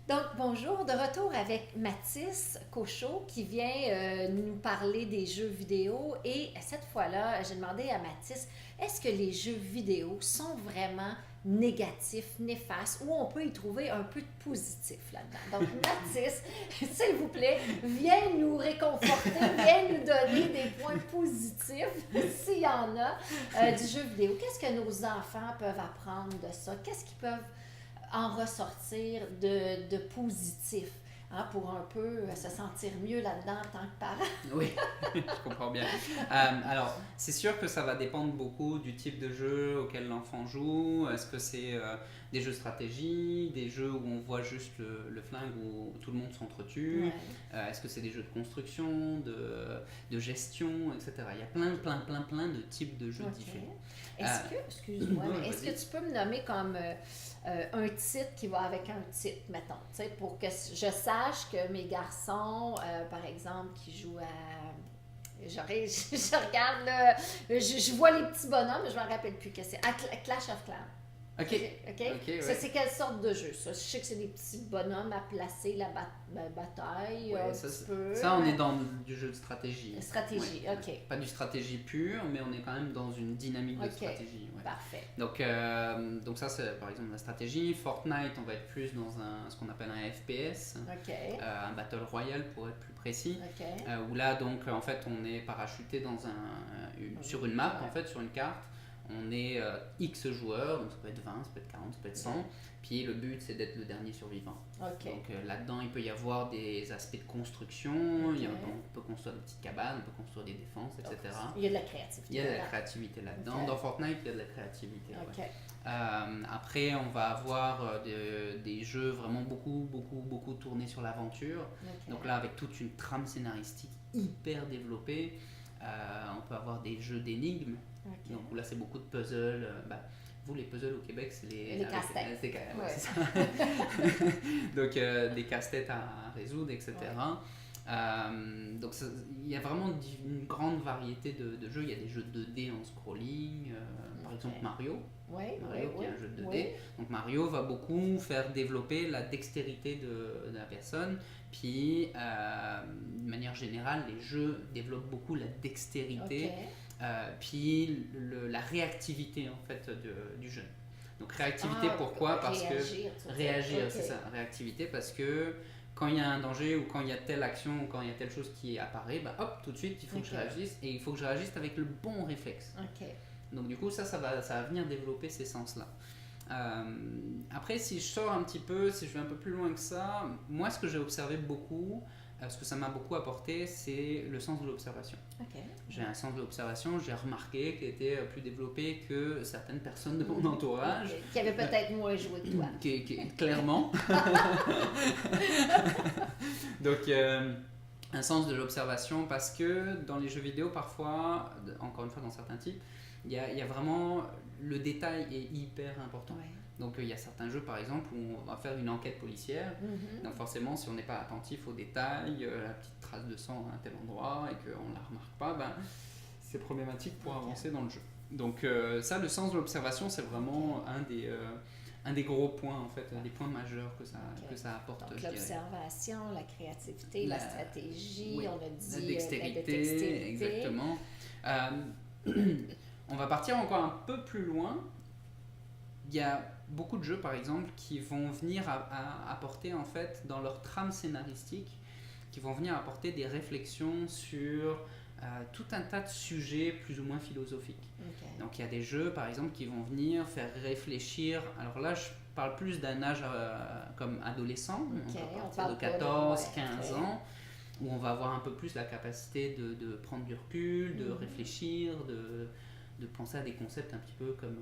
Donc, bonjour, de retour avec Mathis Cochot qui vient nous parler des jeux vidéo. Et cette fois-là, j'ai demandé à Mathis, est-ce que les jeux vidéo sont vraiment négatifs, néfastes, ou on peut y trouver un peu de positif là-dedans? Donc, Mathis, s'il vous plaît, viens nous réconforter, viens nous donner des points positifs, s'il y en a, du jeu vidéo. Qu'est-ce que nos enfants peuvent apprendre de ça? Qu'est-ce qu'ils peuvent en ressortir de positif, hein, pour un peu se sentir mieux là-dedans en tant que parent. Oui, je comprends bien. Alors, c'est sûr que ça va dépendre beaucoup du type de jeu auquel l'enfant joue. Est-ce que c'est des jeux de stratégie, des jeux où on voit juste le flingue où tout le monde s'entretue? Ouais. Est-ce que c'est des jeux de construction, de gestion, etc. Il y a plein de types de jeux OK. différents. Est-ce que, excuse-moi, Ouais, mais est-ce vas-y. que tu peux me nommer comme un titre qui va avec un titre, mettons, tu sais, pour que je sache que mes garçons, par exemple, qui jouent à... je regarde, là, je vois les petits bonhommes, mais je ne me rappelle plus que c'est. À Clash of Clans. Ok, OK? ok, Ça, ouais. c'est quelle sorte de jeu, ça? Je sais que c'est des petits bonhommes à placer la bataille, Ouais, un petit peu. ça, on est dans du jeu de stratégie. Stratégie, Ouais. OK. Pas du stratégie pure, mais on est quand même dans une dynamique de OK, stratégie. Ouais. parfait. Donc ça, c'est par exemple la stratégie. Fortnite, on va être plus dans ce qu'on appelle un FPS, OK, un Battle Royale pour être plus précis. OK. Où là, donc, en fait, on est parachuté sur une map, Ouais. en fait, sur une carte. On est X joueurs, donc ça peut être 20, ça peut être 40, ça peut être 100. Ouais. Puis le but, c'est d'être le dernier survivant. OK. Donc là-dedans, il peut y avoir des aspects de construction, Ok. on peut construire des petites cabanes, on peut construire des défenses, etc. Il y a de la créativité. Il y a de la là. créativité là-dedans. Ok. Dans Fortnite, il y a de la créativité. OK. Ouais. Après, on va avoir des jeux vraiment beaucoup tournés sur l'aventure. OK. Donc là, avec toute une trame scénaristique hyper développée, on peut avoir des jeux d'énigmes. OK. Donc là, c'est beaucoup de puzzles. Vous, les puzzles au Québec, c'est Les casse-têtes. ouais, Ouais. c'est ça. Donc des casse-têtes à résoudre, etc. Donc il y a vraiment une grande variété de jeux. Il y a des jeux 2D en scrolling, par Ok. exemple Mario. Oui, Mario oui, qui est un jeu 2D. oui. Donc Mario va beaucoup faire développer la dextérité de la personne. Puis, de manière générale, les jeux développent beaucoup la dextérité, OK. puis la réactivité en fait du jeune. Donc réactivité, pourquoi? Parce que réagir, tu veux dire. réagir, OK. c'est ça. Réactivité parce que quand il y a un danger ou quand il y a telle action ou quand il y a telle chose qui apparaît, bah hop, tout de suite, il faut que je Ok. réagisse et il faut que je réagisse avec le bon réflexe. OK. Donc du coup, ça va venir développer ces sens-là. Après, si je sors un petit peu, si je vais un peu plus loin que ça, moi, ce que j'ai observé beaucoup, ce que ça m'a beaucoup apporté, c'est le sens de l'observation. OK. J'ai un sens de l'observation, j'ai remarqué qu'il était plus développé que certaines personnes de mon entourage. OK. Qui avait peut-être moins joué que toi. Clairement. Donc, un sens de l'observation parce que dans les jeux vidéo, parfois, encore une fois dans certains types, il y a vraiment le détail est hyper important. Ouais. Donc il y a certains jeux par exemple où on va faire une enquête policière. Mhm. Donc forcément si on n'est pas attentif aux détails, la petite trace de sang à un tel endroit et qu'on ne la remarque pas, c'est problématique pour avancer dans le jeu. Donc ça, le sens de l'observation, c'est vraiment un des gros points en fait, un des points majeurs que ça apporte. Donc je dirais. l'observation, la créativité, la stratégie, Oui, on a dit la dextérité, la dextérité. exactement. On va partir encore un peu plus loin. Il y a beaucoup de jeux par exemple qui vont venir à apporter en fait dans leur trame scénaristique, qui vont venir apporter des réflexions sur tout un tas de sujets plus ou moins philosophiques. OK. Donc il y a des jeux par exemple qui vont venir faire réfléchir. Alors là je parle plus d'un âge comme adolescent, OK. on peut On partir parle de pas de- 14, ouais, 15 OK. ans, où on va avoir un peu plus la capacité de prendre du recul, de Mhm. réfléchir, de penser à des concepts un petit peu comme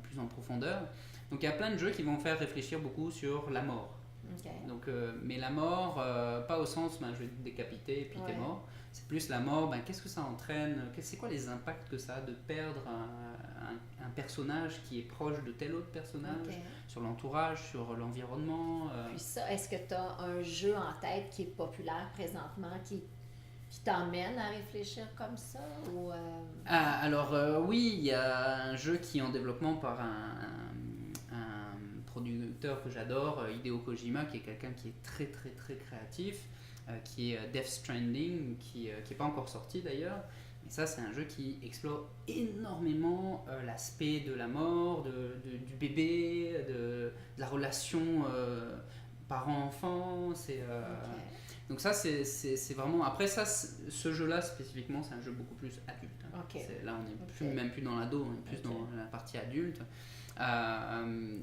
plus en profondeur. Donc il y a plein de jeux qui vont faire réfléchir beaucoup sur la mort. OK. Donc, mais la mort, pas au sens je vais te décapiter et puis t'es Ouais. mort. C'est plus la mort, qu'est-ce que ça entraîne, c'est quoi les impacts que ça a de perdre un personnage qui est proche de tel autre personnage, OK. sur l'entourage, sur l'environnement. Puis ça, est-ce que tu as un jeu en tête qui est populaire présentement, qui t'emmène à réfléchir comme ça? Ou, Alors oui, il y a un jeu qui est en développement par un producteur que j'adore, Hideo Kojima, qui est quelqu'un qui est très très très créatif, qui est Death Stranding, qui est pas encore sorti d'ailleurs. Et ça, c'est un jeu qui explore énormément l'aspect de la mort, du bébé, de la relation parent-enfant. Donc ça, c'est vraiment... Après ça, ce jeu-là spécifiquement, c'est un jeu beaucoup plus adulte. Hein. Là, on n'est même plus dans l'ado, on est plus dans la partie adulte.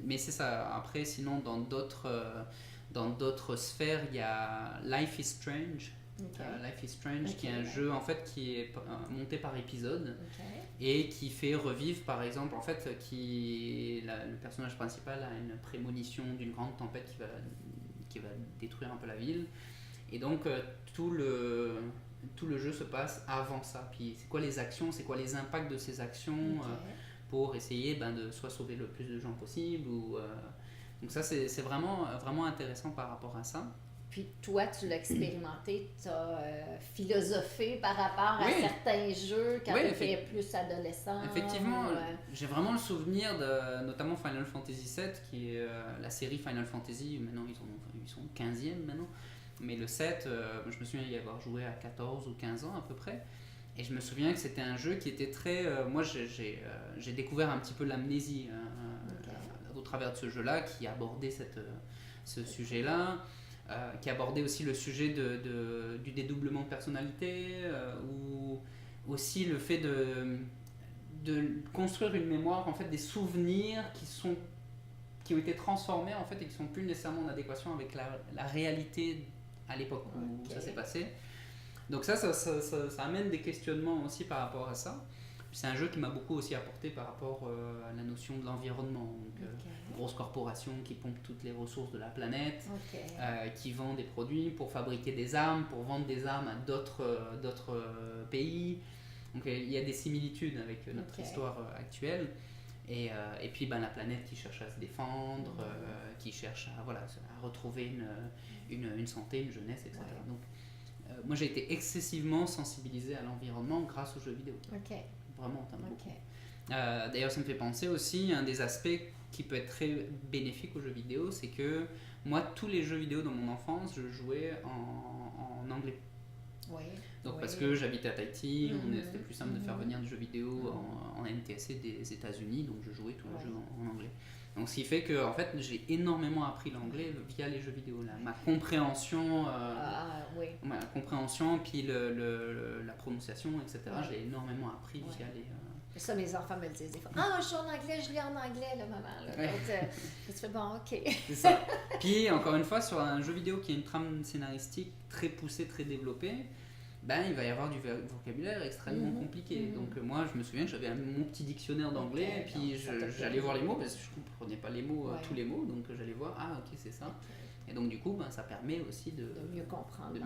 Mais c'est ça. Après, sinon, dans d'autres sphères, il y a Life is Strange. Life is Strange, qui est un jeu en fait qui est monté par épisode et qui fait revivre, par exemple, en fait, le personnage principal a une prémonition d'une grande tempête qui va détruire un peu la ville, et donc tout le jeu se passe avant ça. Puis c'est quoi les actions, c'est quoi les impacts de ces actions pour essayer de soit sauver le plus de gens possible donc ça c'est vraiment vraiment intéressant par rapport à ça. Puis toi, tu l'as expérimenté, tu as philosophé par rapport à certains jeux quand tu étais plus adolescent. Effectivement, j'ai vraiment le souvenir de notamment Final Fantasy VII, qui est la série Final Fantasy. Maintenant, ils sont 15e maintenant. Mais le 7, je me souviens y avoir joué à 14 ou 15 ans à peu près. Et je me souviens que c'était un jeu qui était très... moi, j'ai découvert un petit peu l'amnésie au travers de ce jeu-là, qui abordait ce sujet-là. Qui abordait aussi le sujet du dédoublement de personnalité, ou aussi le fait de construire une mémoire, en fait, des souvenirs qui ont été transformés en fait, et qui ne sont plus nécessairement en adéquation avec la réalité à l'époque où ça s'est passé. Donc ça amène des questionnements aussi par rapport à ça. C'est un jeu qui m'a beaucoup aussi apporté par rapport à la notion de l'environnement. Donc, grosse corporation qui pompe toutes les ressources de la planète, qui vend des produits pour fabriquer des armes, pour vendre des armes à d'autres pays. Donc il y a des similitudes avec notre histoire actuelle. Et puis la planète qui cherche à se défendre, qui cherche à retrouver une santé, une jeunesse, etc. Donc moi j'ai été excessivement sensibilisé à l'environnement grâce aux jeux vidéo. Vraiment, beaucoup. D'ailleurs, ça me fait penser aussi, un des aspects qui peut être très bénéfique aux jeux vidéo, c'est que moi, tous les jeux vidéo dans mon enfance, je jouais en anglais. Donc parce que j'habitais à Tahiti, c'était plus simple de faire venir des jeux vidéo en NTSC des États-Unis, donc je jouais tous les jeux en anglais. Donc ce qui fait que en fait, j'ai énormément appris l'anglais via les jeux vidéo. Ma compréhension, puis la prononciation, etc. J'ai énormément appris via les... Ça, mes enfants me le disent des fois. Je joue en anglais, je lis en anglais, là, maman. Là. Donc, tu fais bon, ok. C'est ça. Puis encore une fois, sur un jeu vidéo qui a une trame scénaristique très poussée, très développée, il va y avoir du vocabulaire extrêmement compliqué. Donc moi, je me souviens que j'avais mon petit dictionnaire d'anglais, et puis j'allais voir les mots, parce que je ne comprenais pas les mots, tous les mots, donc j'allais voir, ok, c'est ça. Et donc du coup, ça permet aussi de mieux comprendre.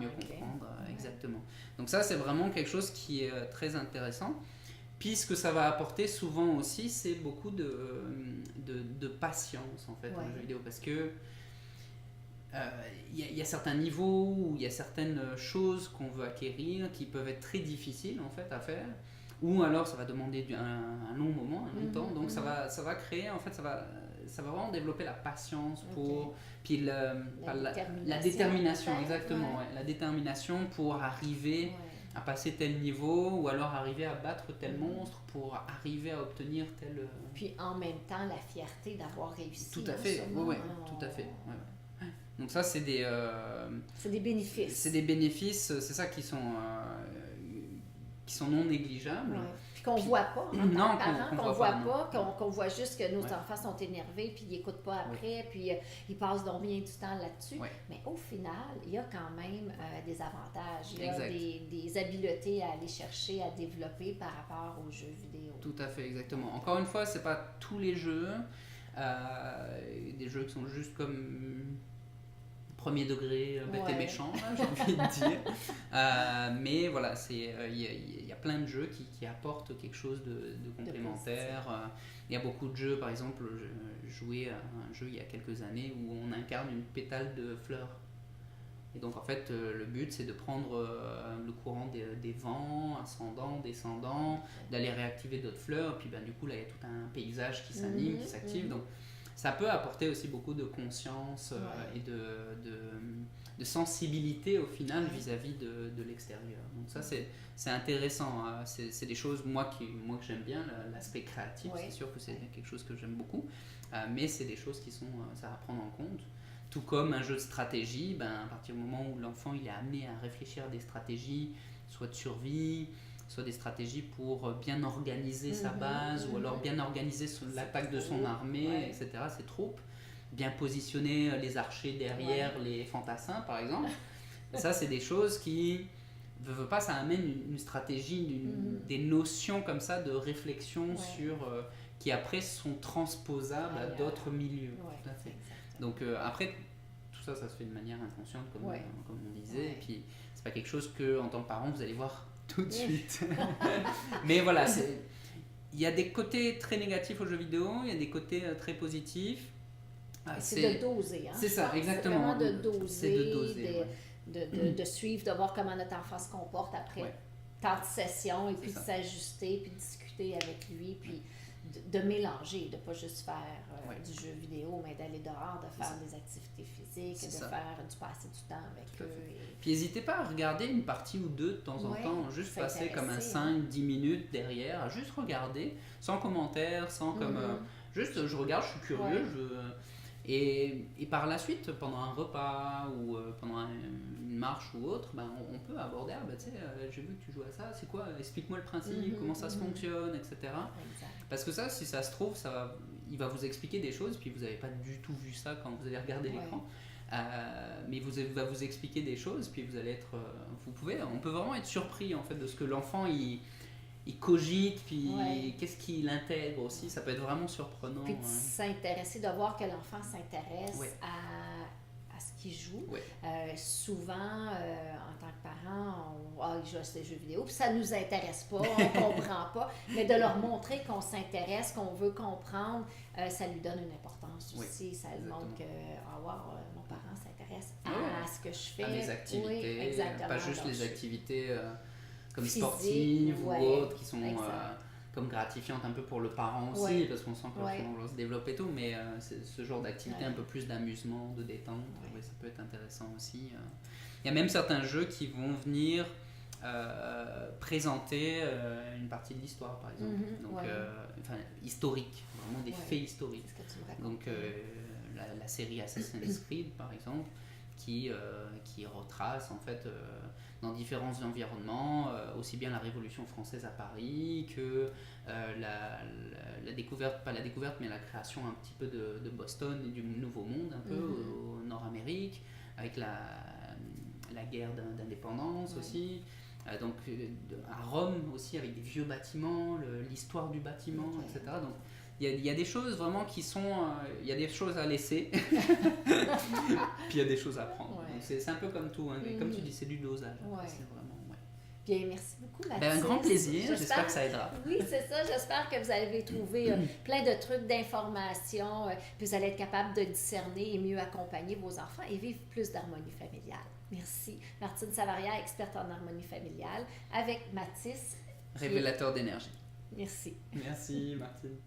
Exactement. Donc ça, c'est vraiment quelque chose qui est très intéressant. Puis ce que ça va apporter souvent aussi, c'est beaucoup de patience en fait dans le jeu vidéo, parce que y a certains niveaux où il y a certaines choses qu'on veut acquérir qui peuvent être très difficiles en fait à faire, ou alors ça va demander un long moment, un long temps. Donc ça va créer en fait, ça va vraiment développer la patience puis la détermination, exactement, la détermination pour arriver à passer tel niveau, ou alors arriver à battre tel monstre pour arriver à obtenir tel... Puis en même temps, la fierté d'avoir réussi. Tout à fait, tout à fait. Donc ça, c'est des... c'est des bénéfices. C'est des bénéfices, c'est ça qui sont non négligeables. Puis qu'on voit pas, non, qu'on voit pas, qu'on voit juste que nos enfants sont énervés, puis ils écoutent pas après, puis ils passent donc bien du temps là-dessus. Mais au final, il y a quand même des avantages, il y a des habiletés à aller chercher, à développer par rapport aux jeux vidéo. Tout à fait, exactement. Encore une fois, c'est pas tous les jeux, des jeux qui sont juste comme... premier degré, bête et méchant, j'ai envie de dire. Mais voilà, il y a plein de jeux qui apportent quelque chose de complémentaire. Il y a beaucoup de jeux, par exemple, je jouais à un jeu il y a quelques années où on incarne une pétale de fleurs. Et donc en fait, le but c'est de prendre le courant des vents, ascendants, descendants, d'aller réactiver d'autres fleurs. Et puis du coup, là il y a tout un paysage qui s'anime, qui s'active. Donc ça peut apporter aussi beaucoup de conscience et de sensibilité au final vis-à-vis de l'extérieur. Donc ça, c'est intéressant. Hein. C'est des choses, moi que j'aime bien, l'aspect créatif, c'est sûr que c'est quelque chose que j'aime beaucoup. Mais c'est des choses qui sont ça à prendre en compte. Tout comme un jeu de stratégie, à partir du moment où l'enfant il est amené à réfléchir à des stratégies, soit de survie, soit des stratégies pour bien organiser sa base, ou alors bien organiser l'attaque de son armée, etc., ses troupes, bien positionner les archers derrière les fantassins, par exemple. Ça, c'est des choses qui, ne veut pas, ça amène une stratégie, des notions comme ça de réflexion sur, qui après sont transposables à d'autres milieux. Tout à fait. Donc après, tout ça, ça se fait de manière inconsciente, comme on disait, et puis c'est pas quelque chose que, en tant que parent, vous allez voir tout de suite. Mais voilà, il y a des côtés très négatifs aux jeux vidéo, il y a des côtés très positifs. C'est de doser. Hein, c'est ça, exactement. C'est vraiment de doser, c'est de doser de suivre, de voir comment notre enfant se comporte après tant de sessions, et puis de s'ajuster, puis de discuter avec lui, puis de mélanger, de ne pas juste faire du jeu vidéo, mais d'aller dehors, de faire des activités physiques, de passer du temps avec eux. Puis n'hésitez pas à regarder une partie ou deux de temps en temps, juste passer comme un 5-10 minutes derrière, à juste regarder, sans commentaire, sans comme... juste, je regarde, je suis curieux, et par la suite, pendant un repas ou pendant une marche ou autre, on peut aborder, tu sais, j'ai vu que tu joues à ça, c'est quoi, explique-moi le principe, comment ça se fonctionne, etc. Parce que ça, si ça se trouve, il va vous expliquer des choses, puis vous n'avez pas du tout vu ça quand vous avez regardé l'écran. Mais il va vous expliquer des choses, puis vous allez être, on peut vraiment être surpris en fait de ce que l'enfant il cogite, puis qu'est-ce qu'il intègre aussi, ça peut être vraiment surprenant. Puis s'intéresser, de voir que l'enfant s'intéresse à ce qu'il joue. Souvent, en tant que parent, ils jouent à ces jeux vidéo, puis ça ne nous intéresse pas, on ne comprend pas, mais de leur montrer qu'on s'intéresse, qu'on veut comprendre, ça lui donne une importance aussi, ça lui montre que mon parent s'intéresse à ce que je fais. À mes activités, pas juste les activités... comme physique, sportives ou autres, qui sont comme gratifiantes un peu pour le parent aussi, parce qu'on sent que l'enfant va se développer et tout, mais c'est ce genre d'activité un peu plus d'amusement, de détente, ça peut être intéressant aussi. Il y a même certains jeux qui vont venir présenter une partie de l'histoire, par exemple, donc historique, vraiment des faits historiques. Donc la série Assassin's Creed, par exemple, qui retrace en fait dans différents environnements, aussi bien la Révolution française à Paris que la découverte, pas la découverte, mais la création un petit peu de Boston et du Nouveau Monde, un peu au Nord-Amérique, avec la guerre d'indépendance aussi. Donc à Rome aussi, avec des vieux bâtiments, l'histoire du bâtiment, etc. Donc il y a des choses vraiment qui sont... il y a des choses à laisser, puis il y a des choses à prendre. Donc c'est un peu comme tout, hein, comme tu dis, c'est du dosage. C'est vraiment... Bien, merci beaucoup, Mathis. Un grand plaisir, j'espère que ça aidera. Oui, c'est ça, j'espère que vous avez trouvé plein de trucs, d'informations, puis vous allez être capable de discerner et mieux accompagner vos enfants et vivre plus d'harmonie familiale. Merci. Martine Savaria, experte en harmonie familiale, avec Mathis. Révélateur d'énergie. Merci. Merci, Martine.